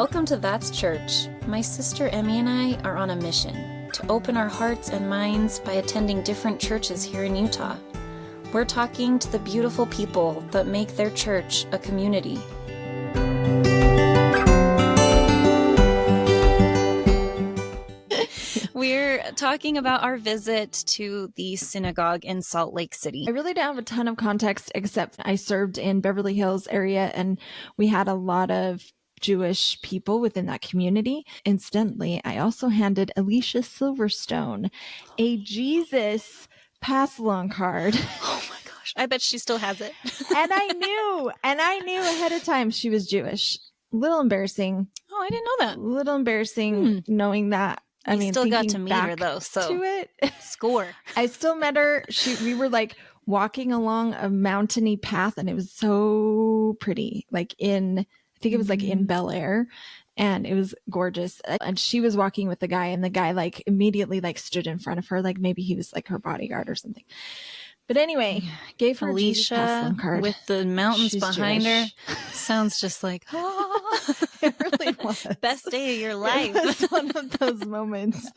Welcome to That's Church. My sister Emmy and I are on a mission to open our hearts and minds by attending different churches here in Utah. We're talking to the beautiful people that make their church a community. We're talking about our visit to the synagogue in Salt Lake City. I really don't have a ton of context, except I served in Beverly Hills area and we had a lot of Jewish people within that community. Incidentally, I also handed Alicia Silverstone a Jesus pass-along card. Oh my gosh, I bet she still has it. and I knew ahead of time she was Jewish. Little embarrassing. Oh, I didn't know that. Little embarrassing knowing that. I mean, still got to meet her though, so to it. Score. I still met her. We were like walking along a mountainy path, and it was so pretty. Like I think it was like in Bel Air, and it was gorgeous. And she was walking with the guy, and the guy like immediately like stood in front of her, like maybe he was like her bodyguard or something. But anyway, gave her Alicia card with the mountains She's behind Jewish. her. Sounds just like It really was. Best day of your life. It was one of those moments.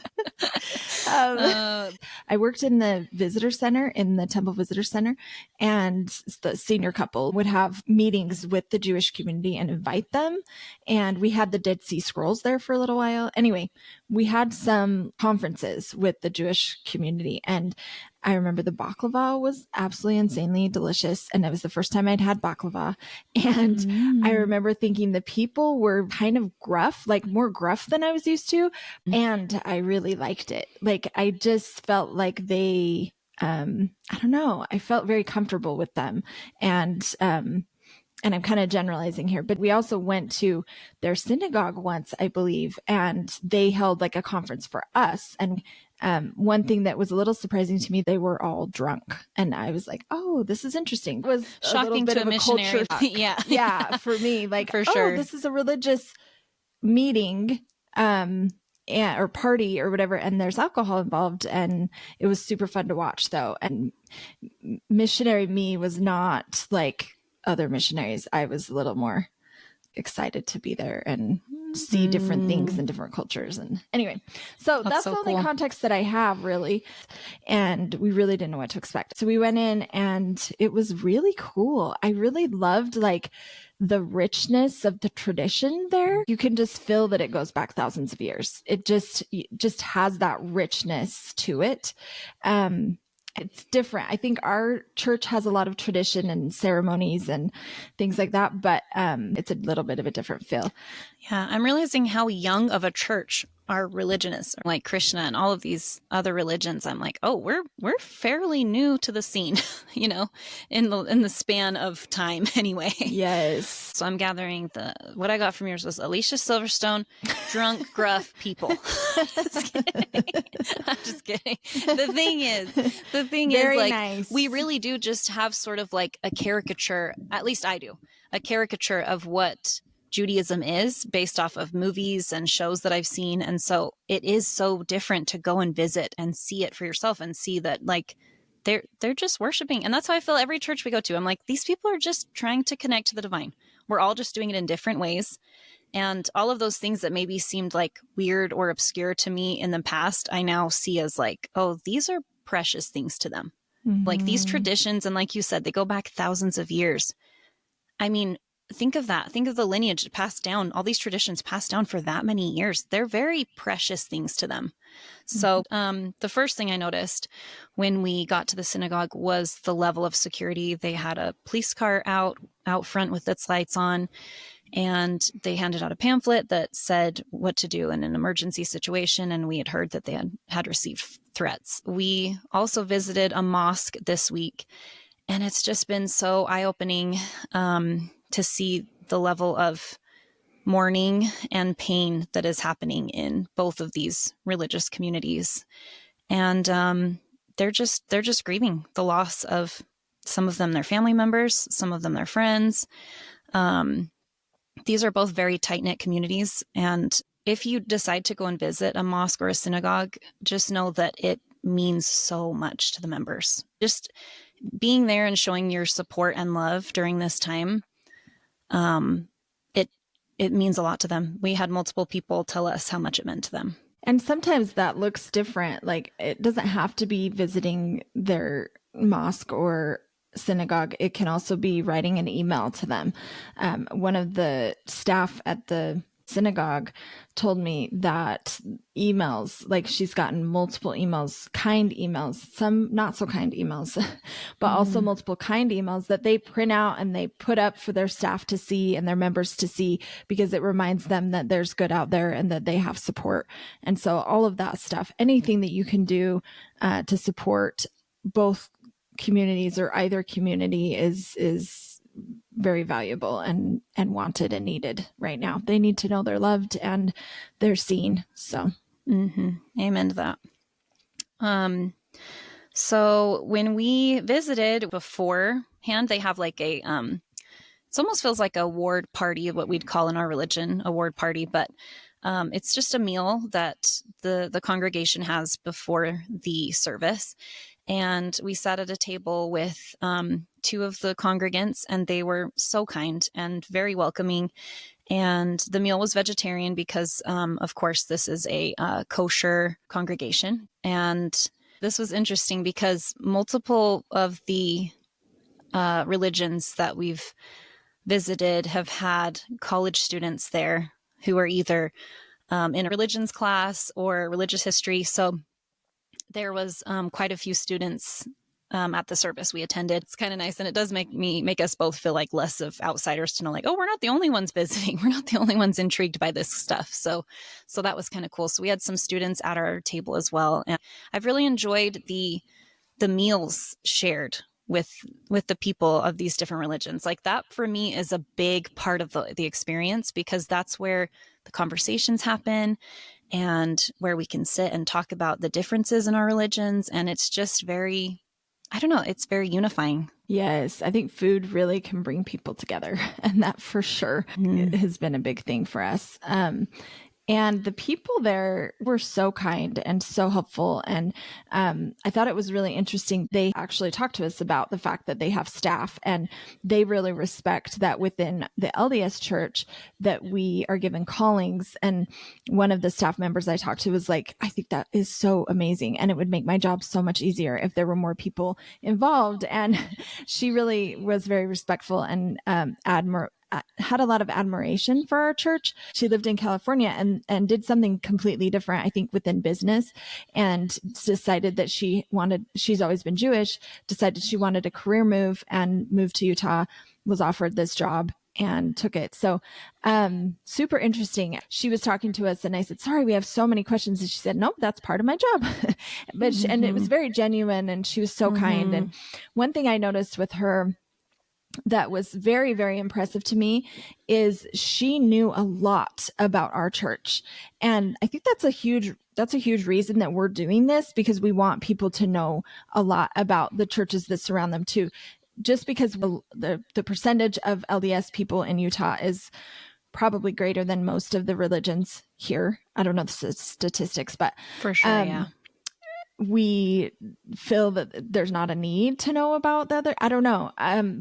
I worked in the visitor center, in the Temple Visitor Center, and the senior couple would have meetings with the Jewish community and invite them. And we had the Dead Sea Scrolls there for a little while. Anyway, we had some conferences with the Jewish community, and I remember the baklava was absolutely insanely delicious. And it was the first time I'd had baklava. And I remember thinking the people were kind of gruff, like more gruff than I was used to. And I really liked it. Like, I just felt like they, I don't know, I felt very comfortable with them. And I'm kind of generalizing here, but we also went to their synagogue once, I believe, and they held like a conference for us. And one thing that was a little surprising to me, they were all drunk. And I was like, oh, this is interesting. It was shocking to a missionary. Yeah, for me, like, for sure. This is a religious meeting or party or whatever. And there's alcohol involved. And it was super fun to watch, though. And missionary me was not like other missionaries. I was a little more excited to be there and see different things and different cultures. And anyway, so that's so the only context that I have, really. And we really didn't know what to expect. So we went in and it was really cool. I really loved like the richness of the tradition there. You can just feel that it goes back thousands of years. It just has that richness to it. It's different. I think our church has a lot of tradition and ceremonies and things like that, but it's a little bit of a different feel. Yeah, I'm realizing how young of a church our religion is, like Krishna and all of these other religions. I'm like, oh, we're fairly new to the scene, you know, in the span of time anyway. Yes. So I'm gathering what I got from yours was Alicia Silverstone, drunk, gruff people. Just kidding. I'm just kidding. The thing is Very like, nice. We really do just have sort of like a caricature, at least I do, a caricature of what Judaism is based off of movies and shows that I've seen. And so it is so different to go and visit and see it for yourself and see that like they're just worshiping. And that's how I feel every church we go to. I'm like, these people are just trying to connect to the divine. We're all just doing it in different ways. And all of those things that maybe seemed like weird or obscure to me in the past, I now see as like, oh, these are precious things to them. Like these traditions. And like you said, they go back thousands of years. I mean, think of that. Think of the lineage passed down, all these traditions passed down for that many years. They're very precious things to them. So the first thing I noticed when we got to the synagogue was the level of security. They had a police car out front with its lights on, and they handed out a pamphlet that said what to do in an emergency situation. And we had heard that they had received threats. We also visited a mosque this week, and it's just been so eye-opening to see the level of mourning and pain that is happening in both of these religious communities. And they're just grieving the loss of some of them, their family members, some of them, their friends. These are both very tight-knit communities. And if you decide to go and visit a mosque or a synagogue, just know that it means so much to the members. Just being there and showing your support and love during this time, it means a lot to them. We had multiple people tell us how much it meant to them. And sometimes that looks different. Like, it doesn't have to be visiting their mosque or synagogue. It can also be writing an email to them. One of the staff at the synagogue told me that emails, like she's gotten multiple emails, kind emails, some not so kind emails, but also multiple kind emails that they print out and they put up for their staff to see and their members to see, because it reminds them that there's good out there and that they have support. And so all of that stuff, anything that you can do to support both communities or either community is very valuable and wanted and needed right now. They need to know they're loved and they're seen. So Amen to that. So when we visited beforehand, they have like a it almost feels like a ward party, what we'd call in our religion a ward party, but it's just a meal that the congregation has before the service. And we sat at a table with two of the congregants, and they were so kind and very welcoming. And the meal was vegetarian because, of course, this is a kosher congregation. And this was interesting because multiple of the religions that we've visited have had college students there who are either in a religions class or religious history. So there was quite a few students at the service we attended. It's kind of nice. And it does make us both feel like less of outsiders to know like, oh, we're not the only ones visiting. We're not the only ones intrigued by this stuff. So that was kind of cool. So we had some students at our table as well. And I've really enjoyed the meals shared with the people of these different religions. Like that for me is a big part of the experience, because that's where the conversations happen and where we can sit and talk about the differences in our religions. And it's just very, I don't know, it's very unifying. Yes, I think food really can bring people together. And that for sure has been a big thing for us. And the people there were so kind and so helpful. And I thought it was really interesting. They actually talked to us about the fact that they have staff, and they really respect that within the LDS church that we are given callings. And one of the staff members I talked to was like, I think that is so amazing. And it would make my job so much easier if there were more people involved. And she really was very respectful and had a lot of admiration for our church. She lived in California and did something completely different, I think, within business, and decided that she's always been Jewish, decided she wanted a career move and moved to Utah, was offered this job and took it. So super interesting. She was talking to us and I said, sorry, we have so many questions. And she said, nope, that's part of my job. And it was very genuine, and she was so kind. And one thing I noticed with her that was very, very impressive to me is she knew a lot about our church. And I think that's a huge reason that we're doing this, because we want people to know a lot about the churches that surround them too. Just because the percentage of LDS people in Utah is probably greater than most of the religions here. I don't know the statistics, but for sure, yeah. We feel that there's not a need to know about the other. I don't know.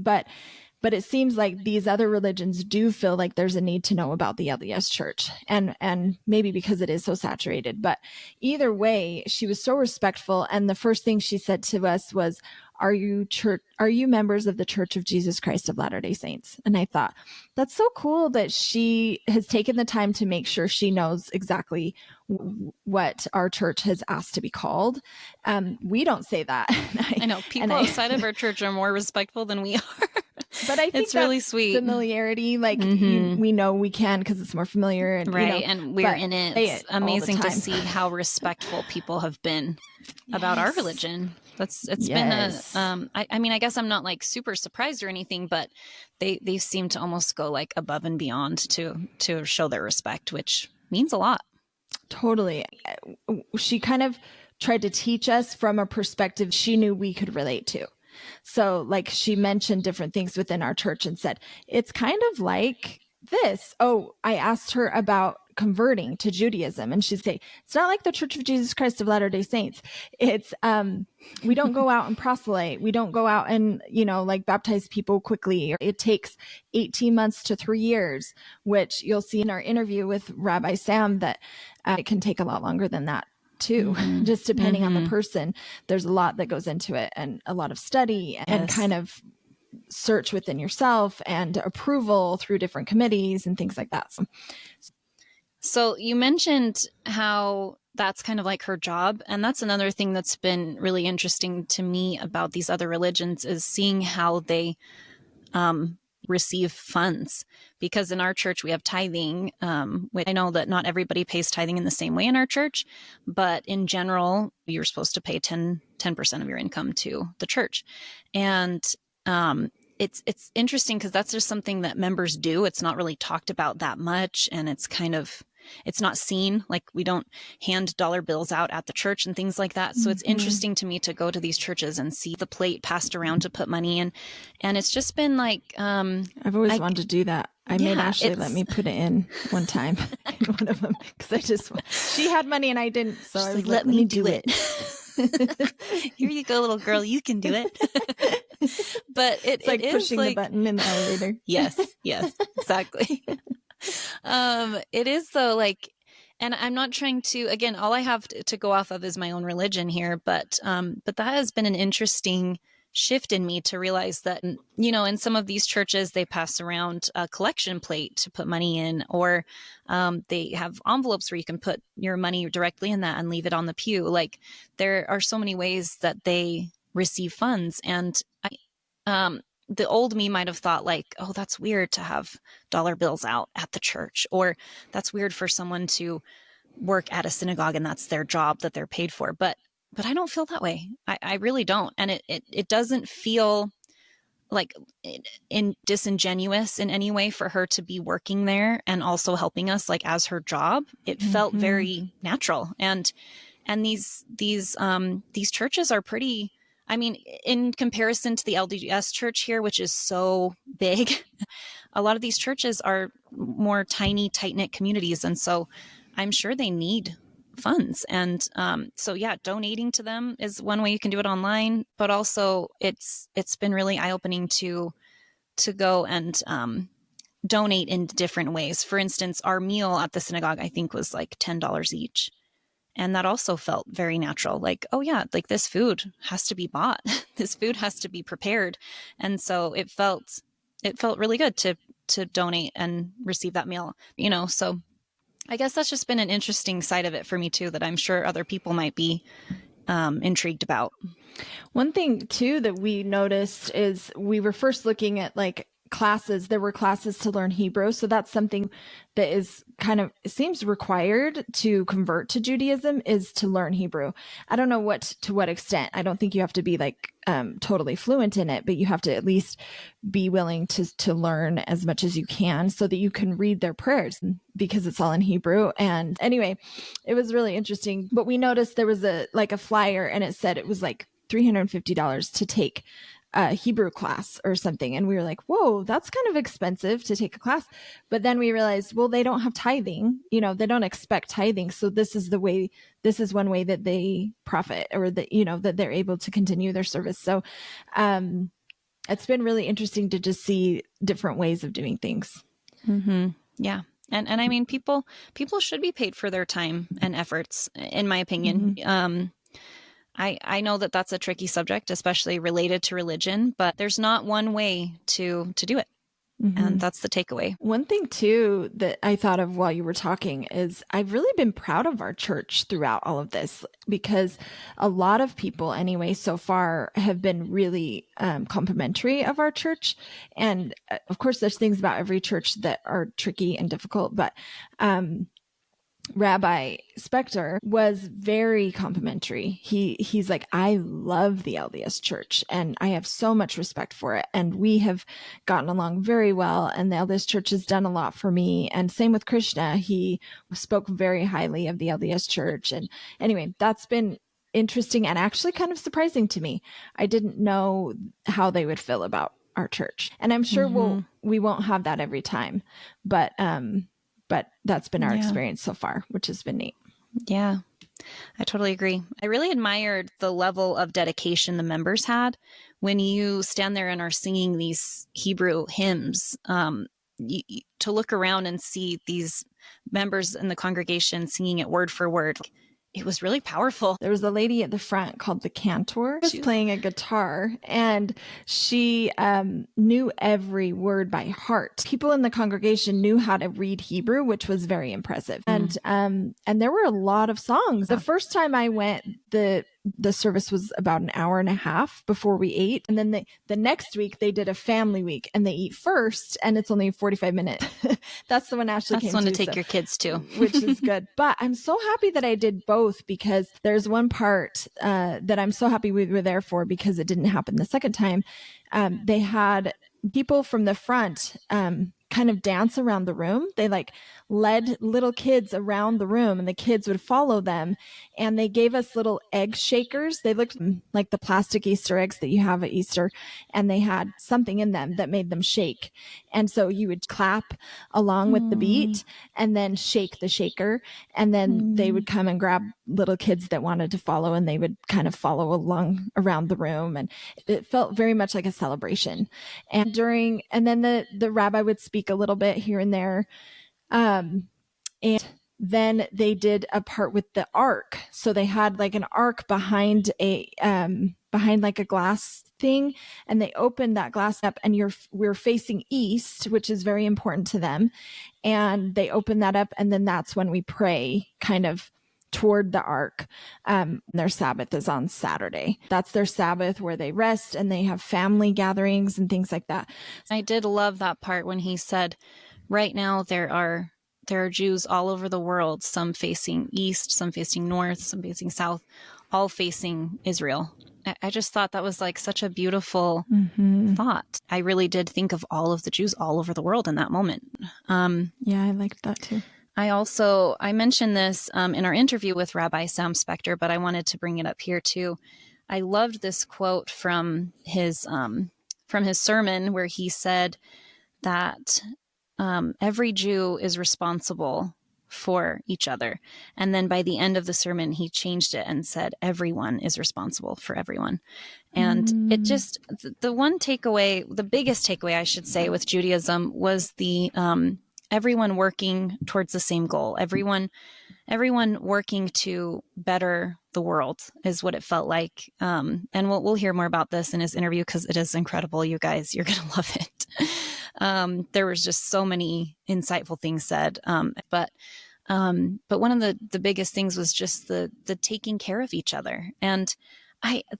But it seems like these other religions do feel like there's a need to know about the LDS church, and maybe because it is so saturated. But either way, she was so respectful. And the first thing she said to us was, are you members of the Church of Jesus Christ of Latter-day Saints? And I thought, that's so cool that she has taken the time to make sure she knows exactly what our church has asked to be called. We don't say that. I know people outside of our church are more respectful than we are. But I think it's really sweet. Familiarity, like we know we can because it's more familiar. And, right. And we're in it. It's amazing to see how respectful people have been about our religion. It's been I guess I'm not like super surprised or anything, but they seem to almost go like above and beyond to show their respect, which means a lot. Totally. She kind of tried to teach us from a perspective she knew we could relate to. So like she mentioned different things within our church and said, it's kind of like this. Oh, I asked her about converting to Judaism, and she'd say, it's not like the Church of Jesus Christ of Latter-day Saints. It's, we don't go out and proselyte. We don't go out and, like baptize people quickly. It takes 18 months to 3 years, which you'll see in our interview with Rabbi Sam that it can take a lot longer than that too, just depending on the person. There's a lot that goes into it, and a lot of study and kind of search within yourself and approval through different committees and things like that. So you mentioned how that's kind of like her job. And that's another thing that's been really interesting to me about these other religions, is seeing how they receive funds. Because in our church, we have tithing. I know that not everybody pays tithing in the same way in our church, but in general, you're supposed to pay 10% of your income to the church. And it's interesting because that's just something that members do. It's not really talked about that much, and it's not seen. Like, we don't hand dollar bills out at the church and things like that. So it's interesting to me to go to these churches and see the plate passed around to put money in. And it's just been like, I've always wanted to do that. I made Ashlie let me put it in one time in one of them, because she had money and I didn't. So I was let me do it. Here you go, little girl. You can do it. But it's like pushing the button in the elevator. Yes, exactly. It is though, like, and I'm not trying to, again, all I have to go off of is my own religion here, but that has been an interesting shift in me to realize that, in some of these churches, they pass around a collection plate to put money in, or they have envelopes where you can put your money directly in that and leave it on the pew. Like, there are so many ways that they receive funds. And the old me might have thought like, oh, that's weird to have dollar bills out at the church, or that's weird for someone to work at a synagogue and that's their job that they're paid for. But I don't feel that way. I really don't. And it doesn't feel like disingenuous in any way for her to be working there and also helping us, like, as her job. It felt very natural. And these churches are pretty, I mean, in comparison to the LDS church here, which is so big, a lot of these churches are more tiny, tight-knit communities. And so I'm sure they need funds. And so, yeah, donating to them is one way you can do it online. But also it's been really eye-opening to go and donate in different ways. For instance, our meal at the synagogue, I think, was like $10 each. And that also felt very natural. Like, oh yeah, like, this food has to be bought. This food has to be prepared. And so it felt really good to donate and receive that meal, so I guess that's just been an interesting side of it for me too, that I'm sure other people might be intrigued about. One thing too that we noticed is we were first looking at like classes. There were classes to learn Hebrew. So that's something that is it seems required to convert to Judaism, is to learn Hebrew. I don't know to what extent. I don't think you have to be like totally fluent in it, but you have to at least be willing to learn as much as you can so that you can read their prayers, because it's all in Hebrew. And anyway, it was really interesting. But we noticed there was a flyer, and it said it was like $350 to take a Hebrew class or something. And we were like, whoa, that's kind of expensive to take a class. But then we realized, well, they don't have tithing, they don't expect tithing. So this is one way that they profit, or that, that they're able to continue their service. So it's been really interesting to just see different ways of doing things. Mm-hmm. Yeah. And I mean, people should be paid for their time and efforts, in my opinion. Mm-hmm. I know that that's a tricky subject, especially related to religion, but there's not one way to do it. Mm-hmm. And that's the takeaway. One thing too that I thought of while you were talking is I've really been proud of our church throughout all of this, because a lot of people anyway so far have been really complimentary of our church. And of course there's things about every church that are tricky and difficult, but Rabbi Spector was very complimentary. He's like, I love the LDS church and I have so much respect for it. And we have gotten along very well. And the LDS church has done a lot for me. And same with Krishna. He spoke very highly of the LDS church. And anyway, that's been interesting and actually kind of surprising to me. I didn't know how they would feel about our church. And I'm sure we won't have that every time, but that's been our experience so far, which has been neat. Yeah, I totally agree. I really admired the level of dedication the members had when you stand there and are singing these Hebrew hymns. To look around and see these members in the congregation singing it word for word, it was really powerful. There was a lady at the front called the cantor. She was playing a guitar, and she knew every word by heart. People in the congregation knew how to read Hebrew, which was very impressive. And there were a lot of songs. The first time I went, the service was about an hour and a half before we ate. And then the next week they did a family week, and they eat first, and it's only 45 minutes. That's the one Ashlie came to. That's one to take your kids to. Which is good. But I'm so happy that I did both, because there's one part that I'm so happy we were there for, because it didn't happen the second time. They had people from the front kind of dance around the room. They like led little kids around the room, and the kids would follow them. And they gave us little egg shakers. They looked like the plastic Easter eggs that you have at Easter, and they had something in them that made them shake. And so you would clap along with the beat and then shake the shaker. And then they would come and grab little kids that wanted to follow, and they would kind of follow along around the room. And it felt very much like a celebration. And then the rabbi would speak a little bit here and there. And then they did a part with the ark. So they had like an ark behind like a glass thing, and they opened that glass up, and we're facing east, which is very important to them. And they opened that up, and then that's when we pray kind of toward the ark. Their Sabbath is on Saturday. That's their Sabbath where they rest, and they have family gatherings and things like that. I did love that part when he said, right now there are Jews all over the world, some facing east, some facing north, some facing south, all facing Israel. I just thought that was like such a beautiful thought. I really did think of all of the Jews all over the world in that moment. Yeah, I liked that too. I mentioned this in our interview with Rabbi Sam Spector, but I wanted to bring it up here too. I loved this quote from his sermon, where he said that every Jew is responsible for each other. And then by the end of the sermon, he changed it and said, everyone is responsible for everyone. And it just, the biggest takeaway, I should say, with Judaism was the everyone working towards the same goal. Everyone working to better the world is what it felt like. And we'll hear more about this in his interview, because it is incredible. You guys, you're going to love it. There was just so many insightful things said. But one of the biggest things was just the taking care of each other. And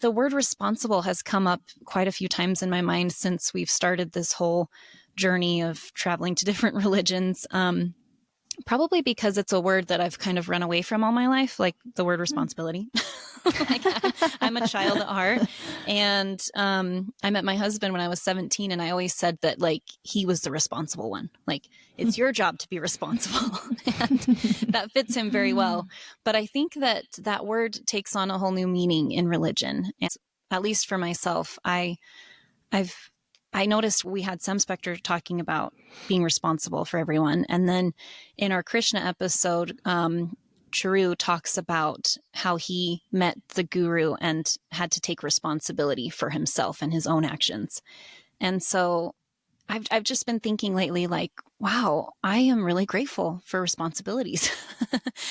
the word responsible has come up quite a few times in my mind since we've started this whole journey of traveling to different religions. Probably because it's a word that I've kind of run away from all my life, like the word responsibility. I'm a child at heart. And I met my husband when I was 17, and I always said that like he was the responsible one. Like, it's your job to be responsible. And that fits him very well. But I think that word takes on a whole new meaning in religion. And at least for myself, I noticed we had Sam Spector talking about being responsible for everyone. And then in our Krishna episode, Charu talks about how he met the guru and had to take responsibility for himself and his own actions. And so I've just been thinking lately, like, wow, I am really grateful for responsibilities,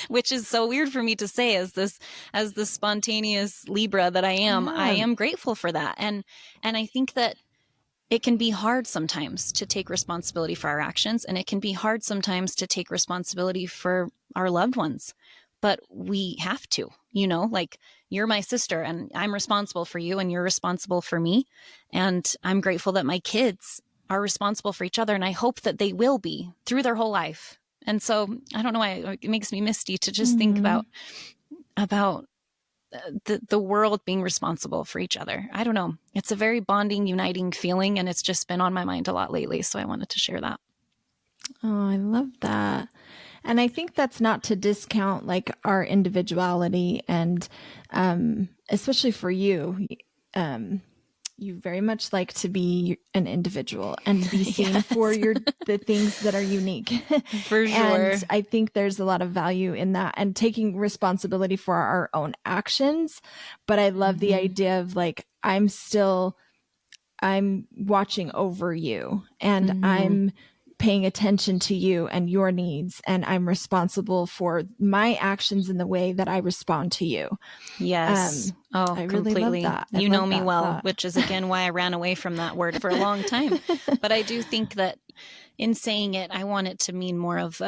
which is so weird for me to say as the spontaneous Libra that I am. Yeah. I am grateful for that. And I think that it can be hard sometimes to take responsibility for our actions, and it can be hard sometimes to take responsibility for our loved ones. But we have to, like, you're my sister and I'm responsible for you and you're responsible for me. And I'm grateful that my kids are responsible for each other, and I hope that they will be through their whole life. And so I don't know why it makes me misty to just think about the world being responsible for each other. I don't know. It's a very bonding, uniting feeling, and it's just been on my mind a lot lately. So I wanted to share that. Oh, I love that. And I think that's not to discount like our individuality, and especially for you, You very much like to be an individual and be seen Yes. for the things that are unique. For sure. And I think there's a lot of value in that and taking responsibility for our own actions. But I love the idea of like, I'm watching over you and I'm paying attention to you and your needs, and I'm responsible for my actions in the way that I respond to you. Yes. I really completely. love that. You know me well, which is again why I ran away from that word for a long time. But I do think that in saying it, I want it to mean more of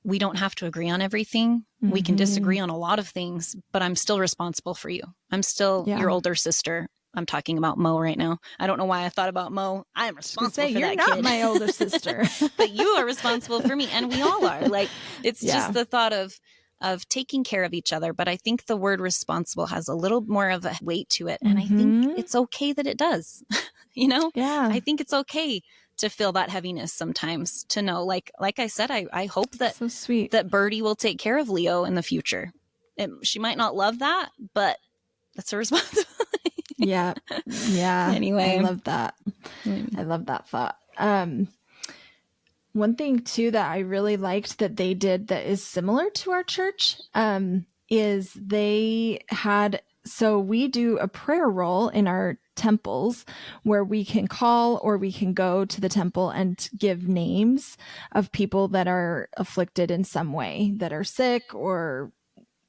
we don't have to agree on everything. We can disagree on a lot of things, but I'm still responsible for you. I'm still your older sister. I'm talking about Mo right now. I don't know why I thought about Mo. I am responsible for that kid. You're not my older sister. But you are responsible for me, and we all are. Like, it's just the thought of taking care of each other. But I think the word responsible has a little more of a weight to it. And I think it's okay that it does, you know? Yeah. I think it's okay to feel that heaviness sometimes, to know, like I said, I hope that, so sweet, that Birdie will take care of Leo in the future. She might not love that, but that's her responsibility. Yeah. Anyway. I love that. I love that thought. One thing too that I really liked that they did that is similar to our church is they had, so we do a prayer roll in our temples where we can call or we can go to the temple and give names of people that are afflicted in some way, that are sick or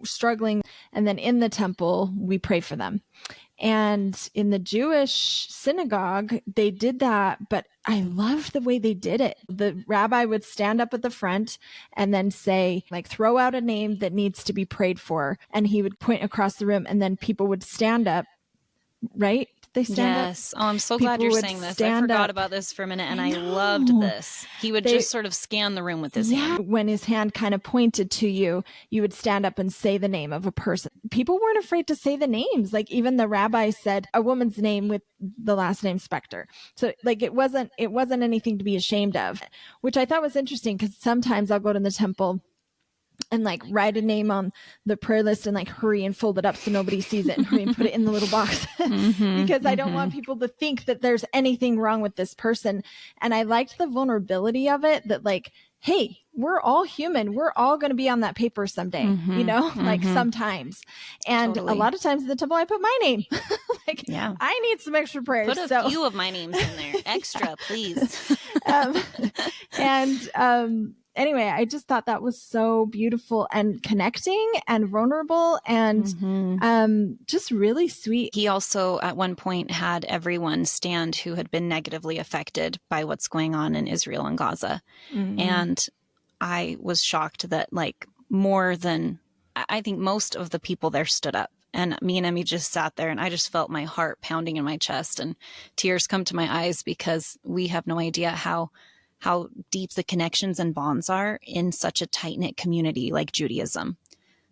struggling. And then in the temple, we pray for them. And in the Jewish synagogue, they did that, but I loved the way they did it. The rabbi would stand up at the front and then say, like, throw out a name that needs to be prayed for. And he would point across the room, and then people would stand up, right? They stand up. Yes. Oh, I'm so glad you're saying this. I forgot about this for a minute, and I loved this. He would just sort of scan the room with his hand. When his hand kind of pointed to you, you would stand up and say the name of a person. People weren't afraid to say the names. Like, even the rabbi said a woman's name with the last name Spector. So like, it wasn't anything to be ashamed of, which I thought was interesting, because sometimes I'll go to the temple and like write a name on the prayer list and like hurry and fold it up so nobody sees it and hurry and put it in the little box because I don't want people to think that there's anything wrong with this person. And I liked the vulnerability of it, that like, hey, we're all human. We're all going to be on that paper someday, you know, like sometimes. And a lot of times in the temple, I put my name. Like, I need some extra prayers. Put a few of my names in there. Extra, please. Anyway, I just thought that was so beautiful and connecting and vulnerable and just really sweet. He also at one point had everyone stand who had been negatively affected by what's going on in Israel and Gaza. And I was shocked that like more than, I think most of the people there stood up. And me and Emmy just sat there, and I just felt my heart pounding in my chest and tears come to my eyes, because we have no idea how deep the connections and bonds are in such a tight-knit community like Judaism.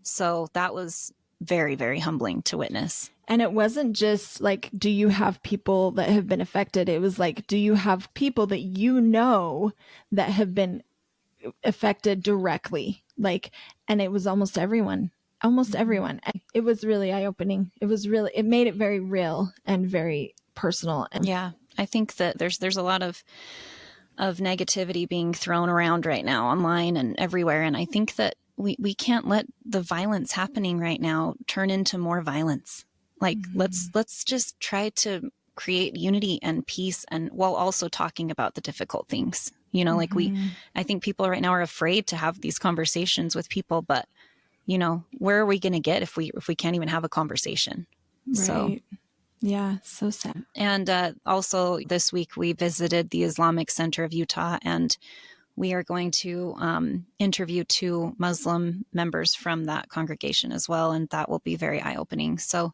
So that was very, very humbling to witness. And it wasn't just like, do you have people that have been affected? It was like, do you have people that you know that have been affected directly? Like, and it was almost everyone. It was really eye-opening. It made it very real and very personal. And yeah, I think that there's a lot of negativity being thrown around right now online and everywhere. And I think that we can't let the violence happening right now turn into more violence. Like, let's just try to create unity and peace, and while also talking about the difficult things, you know, like I think people right now are afraid to have these conversations with people, but you know, where are we going to get if we can't even have a conversation? Right. So yeah, so sad. And also this week we visited the Islamic Center of Utah, and we are going to interview 2 Muslim members from that congregation as well. And that will be very eye-opening. So,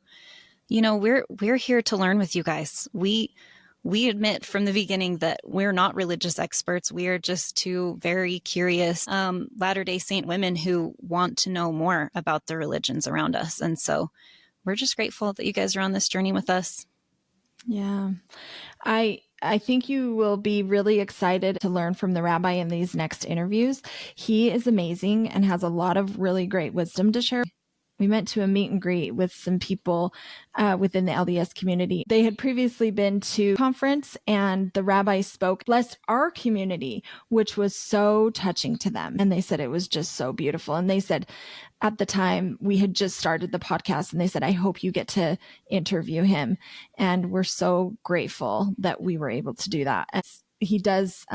you know, we're here to learn with you guys. We admit from the beginning that we're not religious experts. We are just 2 very curious Latter-day Saint women who want to know more about the religions around us. And so we're just grateful that you guys are on this journey with us. Yeah. I think you will be really excited to learn from the rabbi in these next interviews. He is amazing and has a lot of really great wisdom to share. We went to a meet and greet with some people within the LDS community. They had previously been to a conference, and the rabbi spoke, blessed our community, which was so touching to them. And they said it was just so beautiful. And they said at the time we had just started the podcast, and they said, I hope you get to interview him. And we're so grateful that we were able to do that. And he does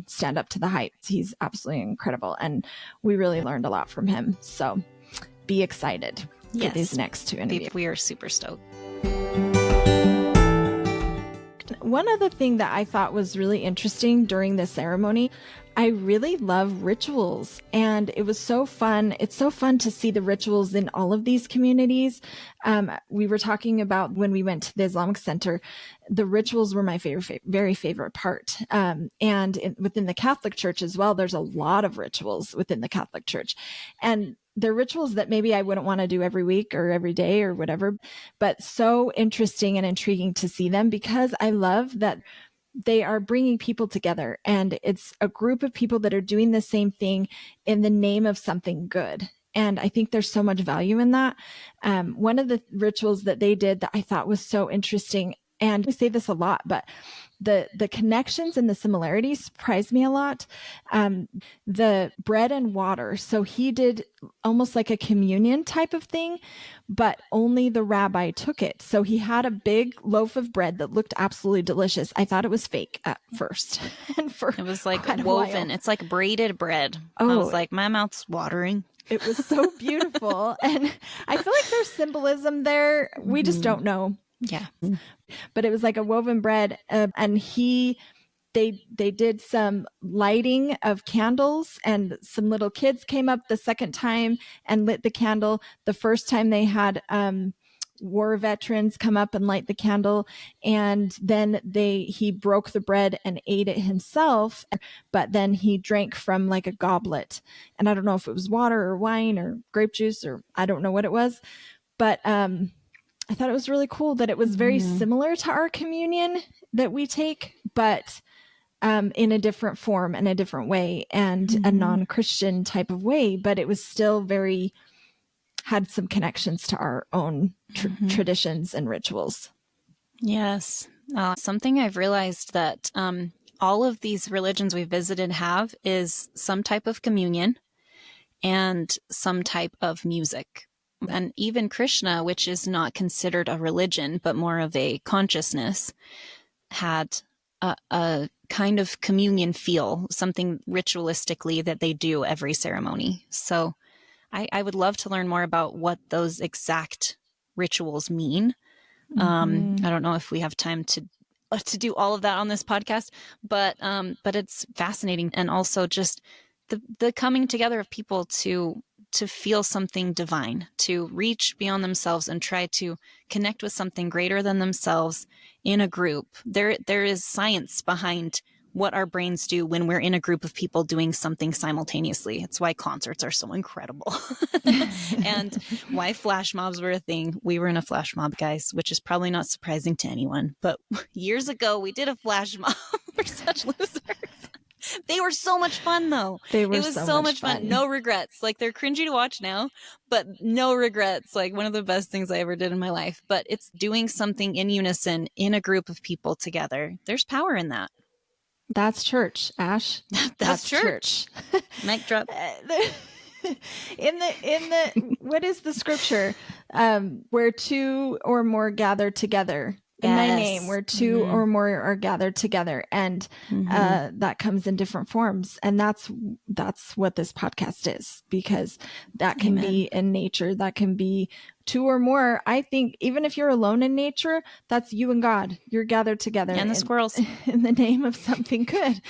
stand up to the hype. He's absolutely incredible. And we really learned a lot from him. So be excited for these next two interviews. We are super stoked. One other thing that I thought was really interesting during the ceremony, I really love rituals, and it was so fun. It's so fun to see the rituals in all of these communities. We were talking about when we went to the Islamic Center, the rituals were my very favorite part. Within the Catholic Church as well, there's a lot of rituals within the Catholic Church, and they're rituals that maybe I wouldn't want to do every week or every day or whatever, but so interesting and intriguing to see them, because I love that they are bringing people together, and it's a group of people that are doing the same thing in the name of something good. And I think there's so much value in that. One of the rituals that they did that I thought was so interesting, and we say this a lot, but the connections and the similarities surprised me a lot. The bread and water. So he did almost like a communion type of thing, but only the rabbi took it. So he had a big loaf of bread that looked absolutely delicious. I thought it was fake at first. And it was like woven. It's like braided bread. Oh, I was like, my mouth's watering. It was so beautiful. And I feel like there's symbolism there. We just don't know. Yeah. But it was like a woven bread, and they did some lighting of candles, and some little kids came up the second time and lit the candle. The first time they had war veterans come up and light the candle, and then he broke the bread and ate it himself, but then he drank from like a goblet, and I don't know if it was water or wine or grape juice, or I don't know what it was, but I thought it was really cool that it was very similar to our communion that we take, but in a different form and a different way, and a non-Christian type of way, but it was still had some connections to our own traditions and rituals. Yes. Something I've realized that all of these religions we visited have is some type of communion and some type of music. And even Krishna, which is not considered a religion, but more of a consciousness, had a kind of communion feel, something ritualistically that they do every ceremony. So I would love to learn more about what those exact rituals mean. I don't know if we have time to do all of that on this podcast, but it's fascinating. And also just the coming together of people to feel something divine, to reach beyond themselves and try to connect with something greater than themselves in a group. There is science behind what our brains do when we're in a group of people doing something simultaneously. It's why concerts are so incredible and why flash mobs were a thing. We were in a flash mob, guys, which is probably not surprising to anyone, but years ago we did a flash mob. We're such losers. They were so much fun, though. It was so much fun. No regrets. Like, they're cringy to watch now, but no regrets. Like, one of the best things I ever did in my life. But it's doing something in unison in a group of people together. There's power in that. That's church, Ash. That's church. Mic drop. In the what is the scripture? Where two or more gather together. In my name, where two or more are gathered together, and that comes in different forms, and that's what this podcast is, because that can be in nature, that can be two or more. I think even if you're alone in nature, that's you and God. You're gathered together, and the squirrels in the name of something good,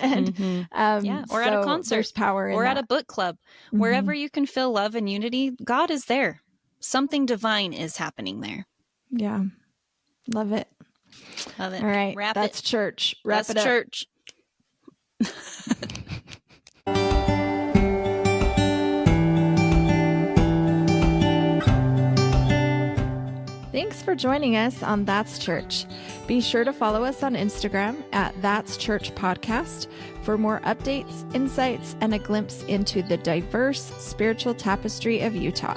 and or at a concert, there's power in or that. at a book club, wherever you can feel love and unity. God is there. Something divine is happening there. Yeah. Love it. Love it. All right. That's church. Wrap it up. Church. Thanks for joining us on That's Church. Be sure to follow us on Instagram at That's Church Podcast for more updates, insights, and a glimpse into the diverse spiritual tapestry of Utah.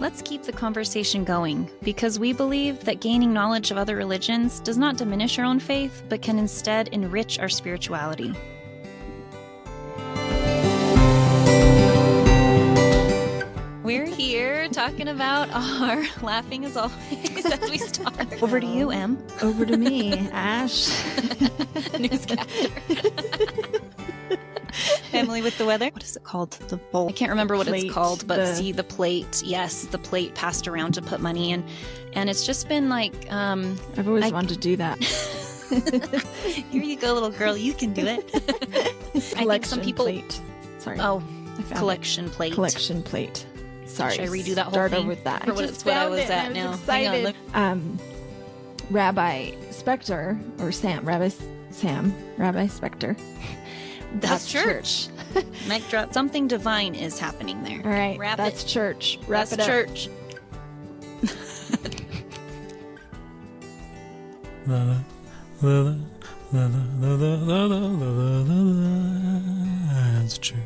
Let's keep the conversation going, because we believe that gaining knowledge of other religions does not diminish our own faith, but can instead enrich our spirituality. We're here talking about our laughing as always as we start. Over to you, Em. Over to me, Ash. Newscaster. Emily with the weather. What is it called? The bowl. I can't remember what it's called, but see the plate. Yes, the plate passed around to put money in. And it's just been like... I've always wanted to do that. Here you go, little girl. You can do it. I think some people... plate. Sorry. Oh, collection plate. Collection plate. Sorry. Should I redo that whole Start thing? over with that. Or what I was at now. Excited. Rabbi Spector, or Sam, Rabbi Spector. That's church. Mic drop. Something divine is happening there. All right. That's church. Wrap it up. Church. That's true.